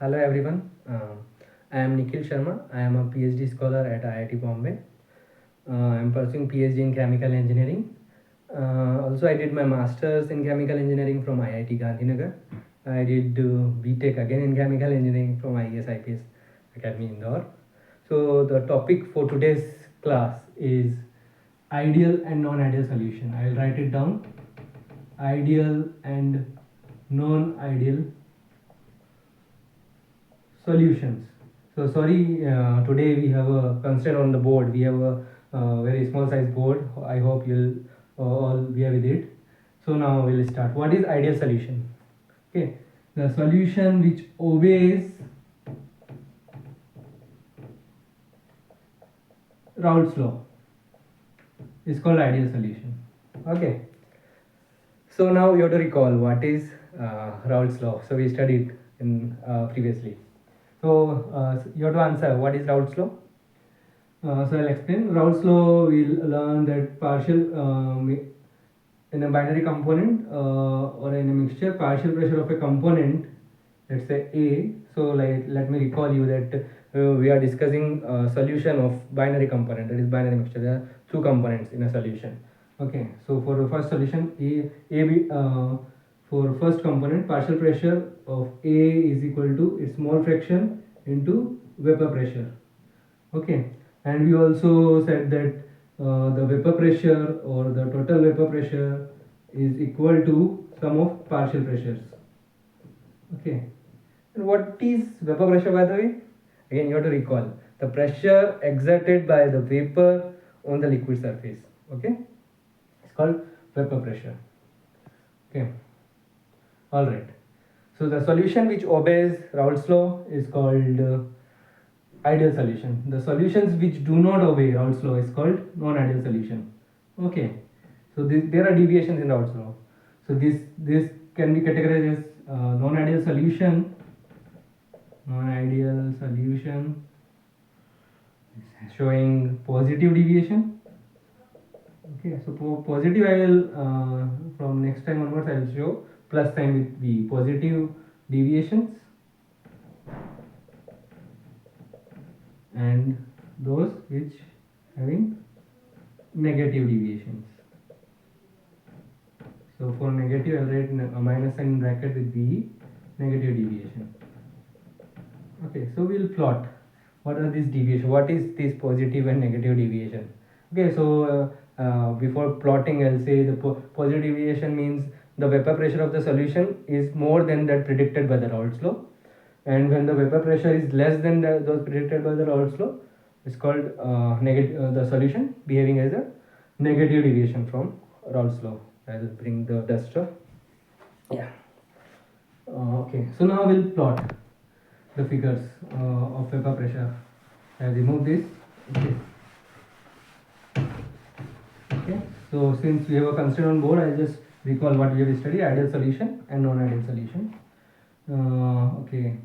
Hello everyone. I am Nikhil Sharma. I am a PhD scholar at IIT Bombay. I am pursuing PhD in chemical engineering. Also, I did my masters in chemical engineering from IIT Gandhinagar. I did BTech again in chemical engineering from IES IPS Academy Indore. So the topic for today's class is ideal and non-ideal solution. I will write it down. Ideal and non-ideal solutions. So sorry, today we have a constraint on the board. We have a very small size board. I hope you'll all be with it. So now we'll start. What is ideal solution? Okay, the solution which obeys Raoult's law is called ideal solution. Okay. So now you have to recall what is Raoult's law. So we studied in previously. So you have to answer what is Raoult's law. So I'll explain. Raoult's law, we'll learn that partial in a binary component or in a mixture, partial pressure of a component, let's say A. So like let me recall you that we are discussing solution of binary component, that is binary mixture. There are two components in a solution. Okay, so for the first solution, for first component, partial pressure of A is equal to its mole fraction into vapor pressure. Okay, and we also said that the vapor pressure or the total vapor pressure is equal to sum of partial pressures. Okay, and what is vapor pressure, by the way? Again, you have to recall the pressure exerted by the vapor on the liquid surface. Okay, it's called vapor pressure. Okay, all right. So the solution which obeys Raoult's law is called ideal solution. The solutions which do not obey Raoult's law is called non-ideal solution. Okay, so there are deviations in Raoult's law. So this can be categorized as non-ideal solution. Non-ideal solution showing positive deviation. Okay, so for positive I will from next time onwards I will show plus sign with the positive deviations, and those which having negative deviations. So for negative, I'll write a minus sign in bracket with the negative deviation. Okay, so we'll plot what are these deviation, what is this positive and negative deviation. Okay, so before plotting, I'll say the positive deviation means the vapor pressure of the solution is more than that predicted by the Raoult's law, and when the vapor pressure is less than those predicted by the Raoult's law, it's called the solution behaving as a negative deviation from Raoult's law. I'll bring the duster. Yeah. Okay, so now we'll plot the figures of vapor pressure. I'll remove this. Okay, so since we have a constraint on board, I'll just recall what we have studied: ideal solution and non-ideal solution. Okay,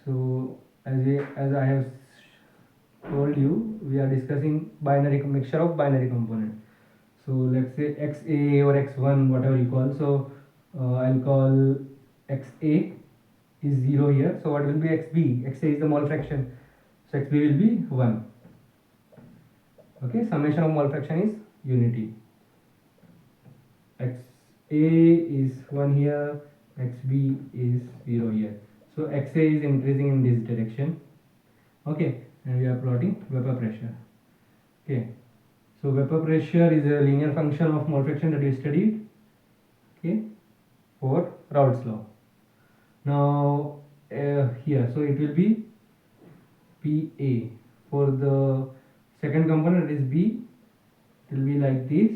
so as I have told you, we are discussing binary mixture of binary component. So let's say XA or X1, whatever you call. So I'll call XA is 0 here. So what will be XB? XA is the mole fraction. So XB will be 1. Okay, summation of mole fraction is unity. XA is 1 here, XB is 0 here. So XA is increasing in this direction. Okay, and we are plotting vapor pressure. Okay, so vapor pressure is a linear function of mole fraction that we studied. Okay, for Raoult's law. Now here, so it will be PA. For the second component, it is B. It will be like this.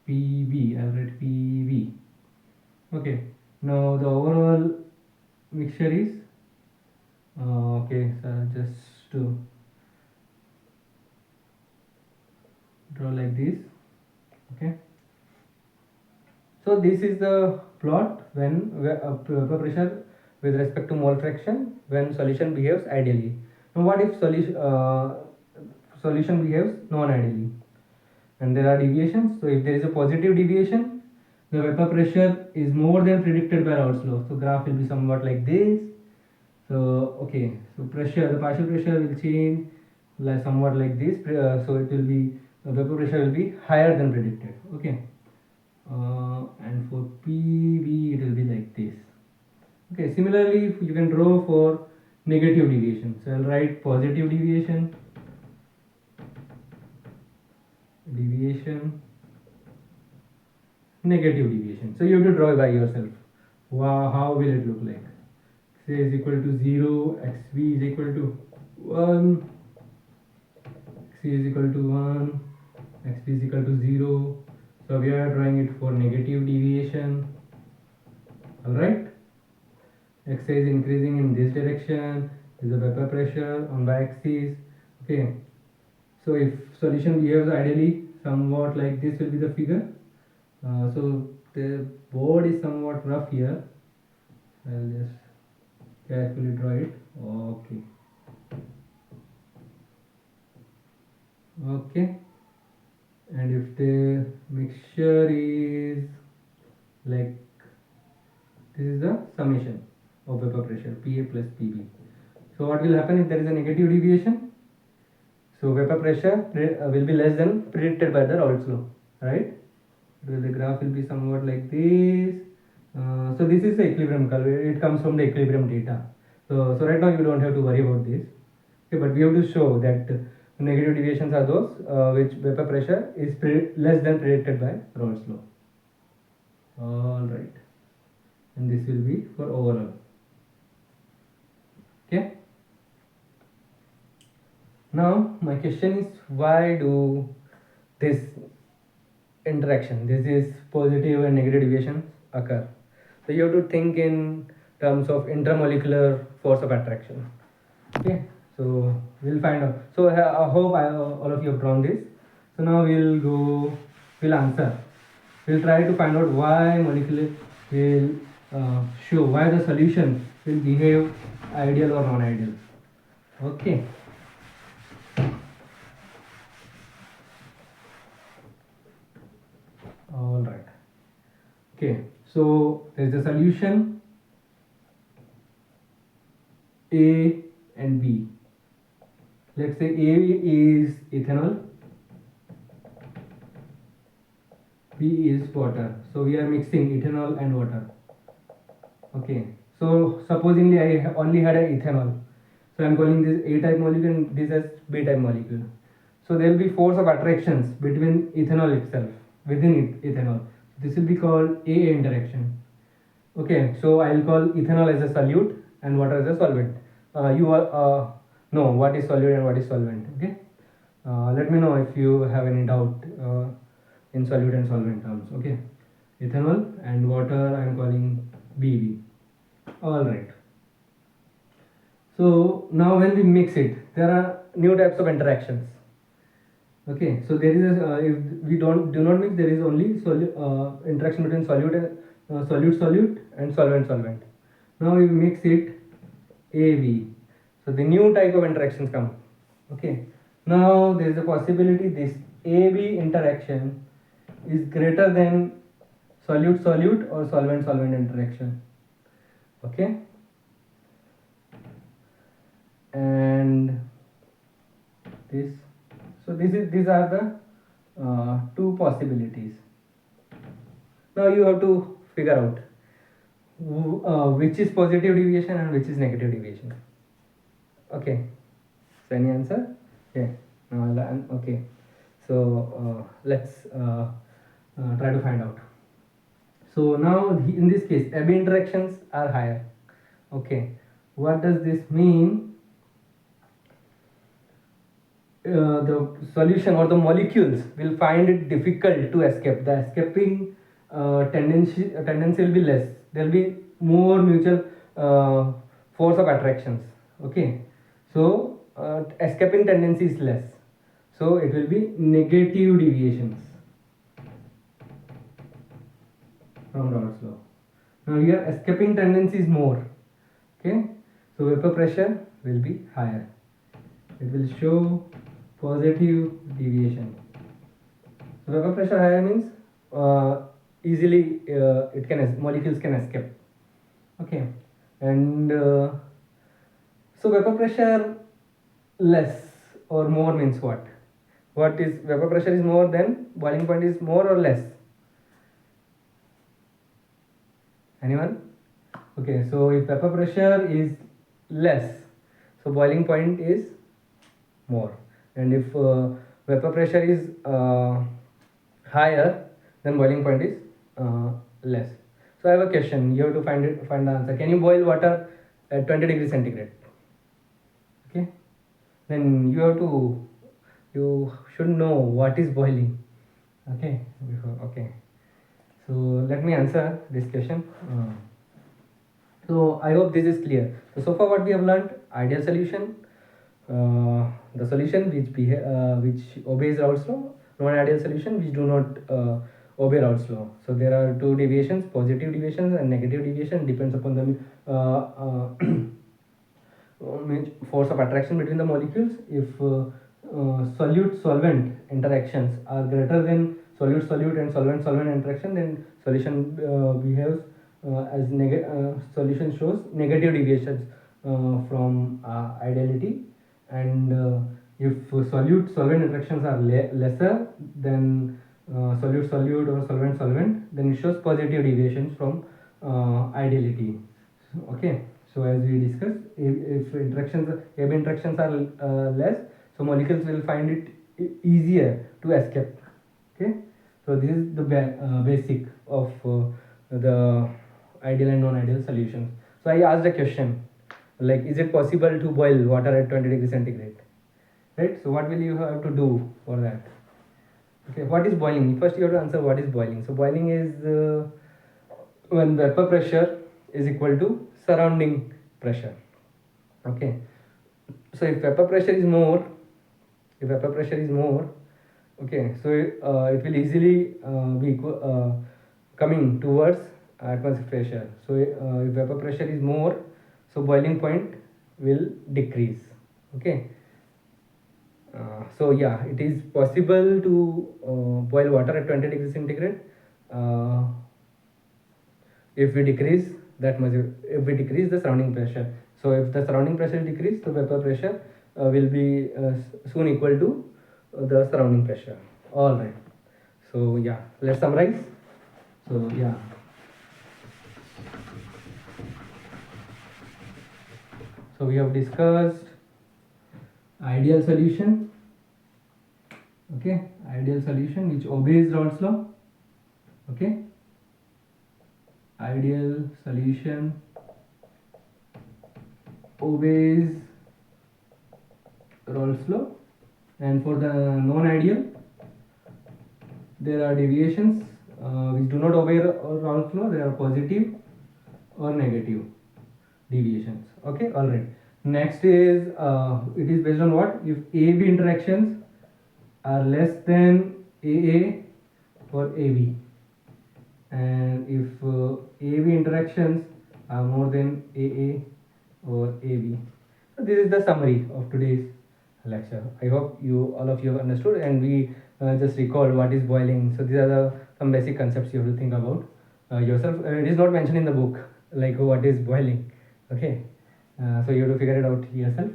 PV. I'll write PV. Okay. Now the overall mixture is okay. So just to draw like this. Okay. So this is the plot when vapor pressure with respect to mole fraction when solution behaves ideally. Now what if solution behaves non-ideally? And there are deviations. So if there is a positive deviation, the vapor pressure is more than predicted by Raoult's law. So graph will be somewhat like this. So okay, so pressure, the partial pressure will change like somewhat like this. So it will be, vapor pressure will be higher than predicted. Okay, and for PV it will be like this. Okay, similarly you can draw for negative deviation. So I'll write positive deviation, negative deviation. So you have to draw by yourself. Wow, how will it look like? X is equal to 0, xv is equal to 1, x is equal to 1, xp is equal to 0. So we are drawing it for negative deviation. Alright, x is increasing in this direction, is the vapor pressure on y-axis. Okay, so if solution behaves ideally, somewhat like this will be the figure. So the board is somewhat rough here. I'll just carefully draw it. Okay. Okay. And if the mixture is like this, is the summation of vapor pressure PA plus PB. So what will happen if there is a negative deviation? So vapor pressure will be less than predicted by the Raoult's law, right? The graph will be somewhat like this. So this is the equilibrium curve. It comes from the equilibrium data. So right now you don't have to worry about this. Okay, but we have to show that negative deviations are those which vapor pressure is less than predicted by Raoult's law. All right, and this will be for overall. Okay. Now my question is, why do this interaction, this is positive and negative deviations occur? So you have to think in terms of intermolecular force of attraction. Okay, so we'll find out. So I hope all of you have drawn this. So now we'll answer. We'll try to find out why molecule will show, why the solution will behave ideal or non-ideal. Okay. All right. Okay, so there's a solution A and B. Let's say A is ethanol, B is water. So we are mixing ethanol and water. Okay, so supposingly I only had an ethanol. So I'm calling this A type molecule and this as B type molecule. So there will be force of attractions between ethanol itself, within ethanol. This will be called A interaction. Okay, so I'll call ethanol as a solute and water as a solvent. You know what is solute and what is solvent. Okay, let me know if you have any doubt in solute and solvent terms. Okay, ethanol and water I'm calling BB. All right. So now when we mix it, there are new types of interactions. Okay, so there is a, if we do not mix, there is only interaction between solute and solvent. Now we mix it, AV. So the new type of interactions come. Okay, now there is a possibility this AB interaction is greater than solute or solvent interaction. Okay, and this, so these are the two possibilities. Now you have to figure out which is positive deviation and which is negative deviation. Okay, so any answer? Okay, now okay, so let's try to find out. So now in this case AB interactions are higher. Okay, what does this mean? The solution or the molecules will find it difficult to escape. The escaping tendency will be less. There will be more mutual force of attractions. Okay, so escaping tendency is less. So it will be negative deviations from Raoult's law. Now here escaping tendency is more. Okay, so vapor pressure will be higher. It will show positive deviation. So vapor pressure higher means easily molecules can escape. Okay, and So vapor pressure less or more means what? What is vapor pressure is more, then boiling point is more or less? Anyone? Okay, so if vapor pressure is less, so boiling point is more, and if vapor pressure is higher, then boiling point is less. So I have a question. You have to find the answer. Can you boil water at 20 degrees centigrade? Okay, then you should know what is boiling. Okay, okay. So let me answer this question. So I hope this is clear. So far what we have learned: ideal solution, the solution which obeys Raoult's law; non-ideal solution which do not obey Raoult's law. So there are two deviations: positive deviations and negative deviation. Depends upon the force of attraction between the molecules. If solute solvent interactions are greater than solute solute and solvent solvent interaction, then solution behaves as solution shows negative deviations from ideality. And if solute solvent interactions are lesser than solute solute or solvent solvent, then it shows positive deviations from ideality. Okay, so as we discussed, if interactions AB interactions are less, so molecules will find it easier to escape. Okay, so this is the basic of the ideal and non-ideal solutions. So I asked a question like, is it possible to boil water at 20 degrees centigrade? Right, so what will you have to do for that? Okay, what is boiling? First you have to answer what is boiling. So boiling is when vapor pressure is equal to surrounding pressure. Okay, so if vapor pressure is more, okay, so it will easily be coming towards atmospheric pressure. So if vapor pressure is more, so boiling point will decrease. Okay, so yeah, it is possible to boil water at 20 degrees centigrade if we decrease that much, if we decrease the surrounding pressure. So if the surrounding pressure decrease, the vapor pressure will be soon equal to the surrounding pressure. All right, so yeah, let's summarize. So yeah, so we have discussed ideal solution. Okay, ideal solution which obeys Raoult's law. Okay, ideal solution obeys Raoult's law, and for the non-ideal there are deviations which do not obey Raoult's law. They are positive or negative deviations. Okay, all right. Next is it is based on what? If AB interactions are less than AA for AB, and if AB interactions are more than AA or AB. So this is the summary of today's lecture. I hope all of you have understood, and we just recalled what is boiling. So these are some basic concepts you have to think about yourself. It is not mentioned in the book like what is boiling. Okay, so you have to figure it out yourself.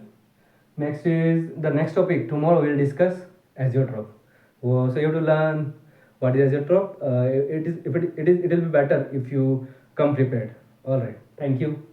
Next is the next topic. Tomorrow we'll discuss azeotrope. So you have to learn what is azeotrope. It will be better if you come prepared. All right. Thank you.